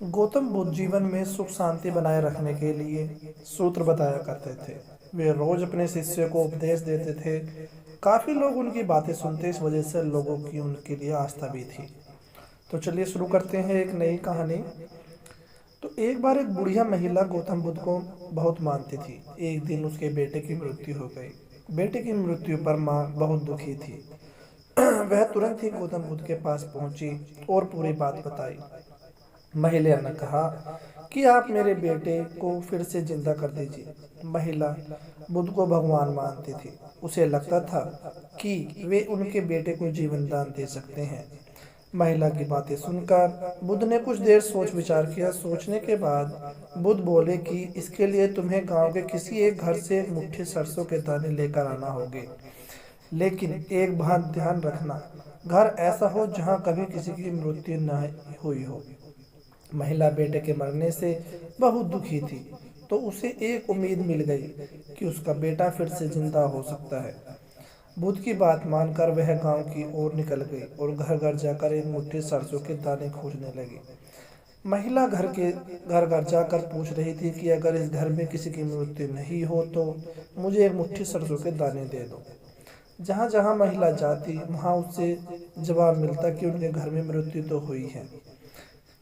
गौतम बुद्ध जीवन में सुख शांति बनाए रखने के लिए सूत्र बताया करते थे। वे रोज अपने शिष्य को उपदेश देते थे। काफी लोग उनकी बातें सुनते, इस वजह से लोगों की उनके लिए आस्था भी थी। तो चलिए शुरू करते हैं एक नई कहानी। तो एक बार एक बुढ़िया महिला गौतम बुद्ध को बहुत मानती थी। एक दिन उसके बेटे की मृत्यु हो गई। बेटे की मृत्यु पर माँ बहुत दुखी थी। वह तुरंत ही गौतम बुद्ध के पास पहुंची और पूरी बात बताई। महिला ने कहा कि आप मेरे बेटे को फिर से जिंदा कर दीजिए। महिला बुद्ध को भगवान मानती थी। उसे लगता था कि वे उनके बेटे को जीवन दान दे सकते हैं। महिला की बातें सुनकर बुद्ध ने कुछ देर सोच विचार किया। सोचने के बाद बुद्ध बोले कि इसके लिए तुम्हें गांव के किसी एक घर से एक मुट्ठी सरसों के दाने लेकर आना होंगे। लेकिन एक बात ध्यान रखना, घर ऐसा हो जहां कभी किसी की मृत्यु न हुई हो। महिला बेटे के मरने से बहुत दुखी थी, तो उसे एक उम्मीद मिल गई कि उसका बेटा फिर से जिंदा हो सकता है। बुद्ध की बात मानकर वह गांव की ओर निकल गई और घर घर जाकर एक मुट्ठी सरसों के दाने खोजने लगी। महिला घर घर जाकर पूछ रही थी कि अगर इस घर में किसी की मृत्यु नहीं हो तो मुझे एक मुट्ठी सरसों के दाने दे दो। जहां जहां महिला जाती वहां उससे जवाब मिलता कि उनके घर में मृत्यु तो हुई है।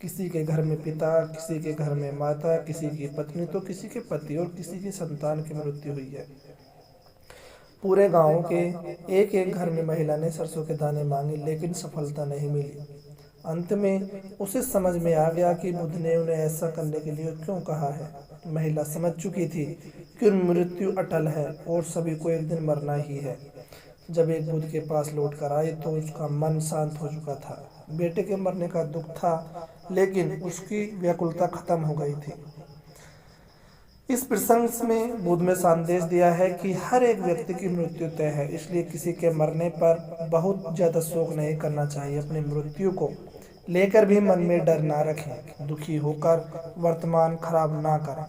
किसी के घर में पिता, किसी के घर में माता, किसी की पत्नी तो किसी के पति और किसी की संतान की मृत्यु हुई है। पूरे गांव के एक एक घर में महिला ने सरसों के दाने मांगे, लेकिन सफलता नहीं मिली। अंत में उसे समझ में आ गया कि बुद्ध ने उन्हें ऐसा करने के लिए क्यों कहा है। महिला समझ चुकी थी कि मृत्यु अटल है और सभी को एक दिन मरना ही है। जब एक बुद्ध के पास लौट कर आई तो उसका मन शांत हो चुका था। बेटे के मरने का दुख था, लेकिन उसकी व्याकुलता खत्म हो गई थी। इस प्रसंग में बुद्ध ने संदेश दिया है कि हर एक व्यक्ति की मृत्यु तय है, इसलिए किसी के मरने पर बहुत ज्यादा शोक नहीं करना चाहिए। अपनी मृत्यु को लेकर भी मन में डर ना रखें, दुखी होकर वर्तमान खराब ना करें।